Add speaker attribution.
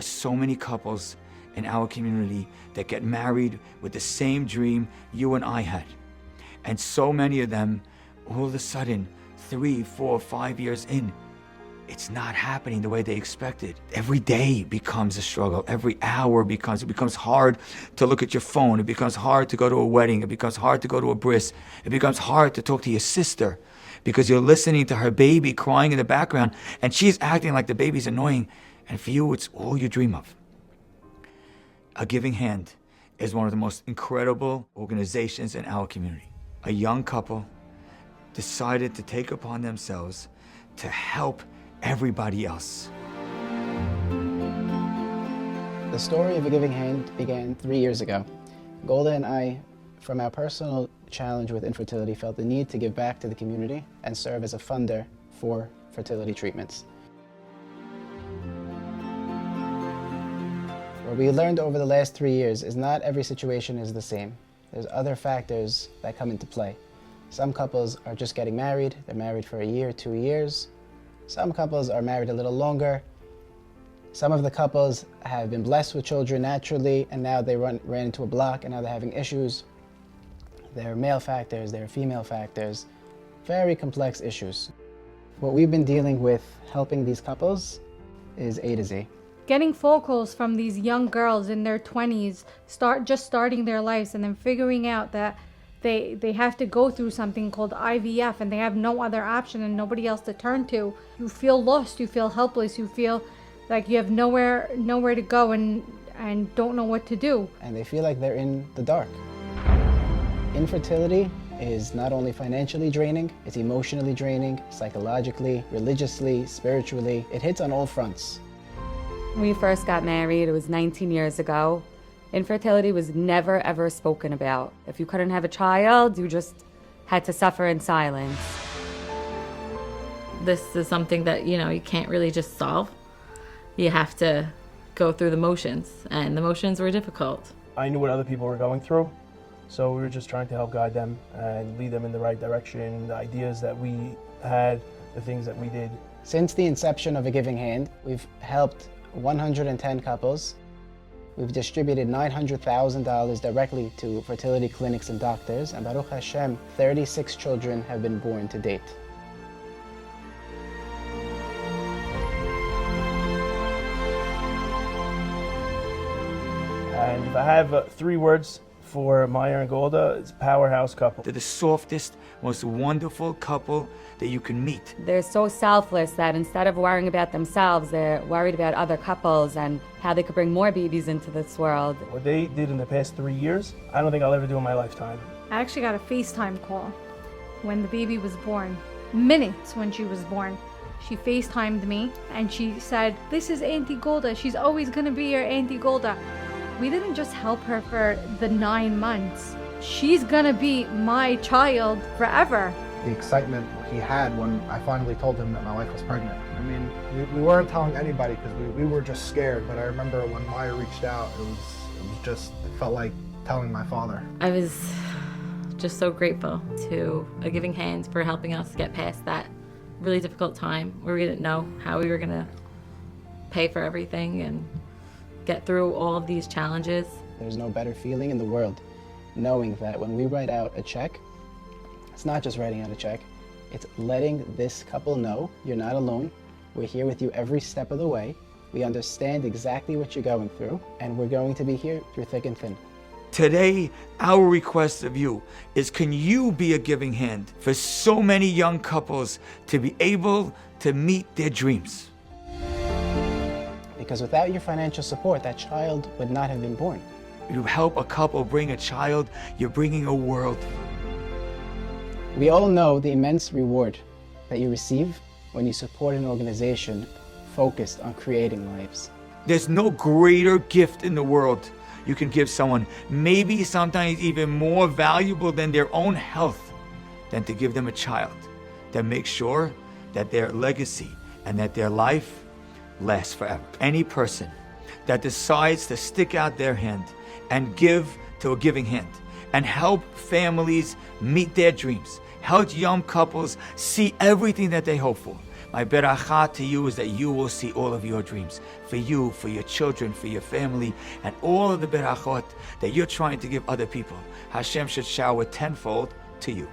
Speaker 1: are so many couples in our community that get married with the same dream you and I had. And so many of them, all of a sudden, 3, 4, 5 years in, it's not happening the way they expected. Every day becomes a struggle. Every hour it becomes hard to look at your phone. It becomes hard to go to a wedding. It becomes hard to go to a bris. It becomes hard to talk to your sister because you're listening to her baby crying in the background and she's acting like the baby's annoying. And for you, it's all you dream of. A Giving Hand is one of the most incredible organizations in our community. A young couple decided to take upon themselves to help everybody else.
Speaker 2: The story of A Giving Hand began 3 years ago. Golda and I, from our personal challenge with infertility, felt the need to give back to the community and serve as a funder for fertility treatments. What we learned over the last 3 years is not every situation is the same. There's other factors that come into play. Some couples are just getting married. They're married for a year, 2 years. Some couples are married a little longer. Some of the couples have been blessed with children naturally, and now they ran into a block, and now they're having issues. There are male factors, there are female factors, very complex issues. What we've been dealing with helping these couples is A to Z.
Speaker 3: Getting phone calls from these young girls in their 20s, starting their lives, and then figuring out that they have to go through something called IVF and they have no other option and nobody else to turn to. You feel lost, you feel helpless, you feel like you have nowhere to go and don't know what to do.
Speaker 2: And they feel like they're in the dark. Infertility is not only financially draining, it's emotionally draining, psychologically, religiously, spiritually. It hits on all fronts.
Speaker 4: When we first got married, it was 19 years ago. Infertility was never ever spoken about. If you couldn't have a child, you just had to suffer in silence.
Speaker 5: This is something that, you can't really just solve. You have to go through the motions, and the motions were difficult.
Speaker 6: I knew what other people were going through, so we were just trying to help guide them and lead them in the right direction, the ideas that we had, the things that we did.
Speaker 2: Since the inception of A Giving Hand, we've helped 110 couples. We've distributed $900,000 directly to fertility clinics and doctors, and Baruch Hashem, 36 children have been born to date.
Speaker 6: And if I have 3 words for Maya and Golda, it's powerhouse couple.
Speaker 1: They're the softest, most wonderful couple that you can meet.
Speaker 4: They're so selfless that instead of worrying about themselves, they're worried about other couples and how they could bring more babies into this world.
Speaker 6: What they did in the past 3 years, I don't think I'll ever do in my lifetime.
Speaker 3: I actually got a FaceTime call when the baby was born. Minutes when she was born. She FaceTimed me and she said, "This is Auntie Golda. She's always gonna be your Auntie Golda." We didn't just help her for the 9 months. She's gonna be my child forever.
Speaker 7: The excitement he had when I finally told him that my wife was pregnant. I mean, we weren't telling anybody because we were just scared, but I remember when Maya reached out, it felt like telling my father.
Speaker 5: I was just so grateful to A Giving Hand for helping us get past that really difficult time where we didn't know how we were gonna pay for everything and get through all of these challenges.
Speaker 2: There's no better feeling in the world knowing that when we write out a check, it's not just writing out a check, it's letting this couple know you're not alone. We're here with you every step of the way. We understand exactly what you're going through, and we're going to be here through thick and thin.
Speaker 1: Today, our request of you is, can you be a giving hand for so many young couples to be able to meet their dreams?
Speaker 2: Because without your financial support, that child would not have been born.
Speaker 1: You help a couple bring a child, you're bringing a world.
Speaker 2: We all know the immense reward that you receive when you support an organization focused on creating lives.
Speaker 1: There's no greater gift in the world you can give someone, maybe sometimes even more valuable than their own health, than to give them a child that makes sure that their legacy and that their life lasts forever. Any person that decides to stick out their hand and give to A Giving Hand and help families meet their dreams, help young couples see everything that they hope for, My beracha to you is that you will see all of your dreams. For you, for your children, for your family, and all of the berachot that you're trying to give other people. Hashem should shower tenfold to you.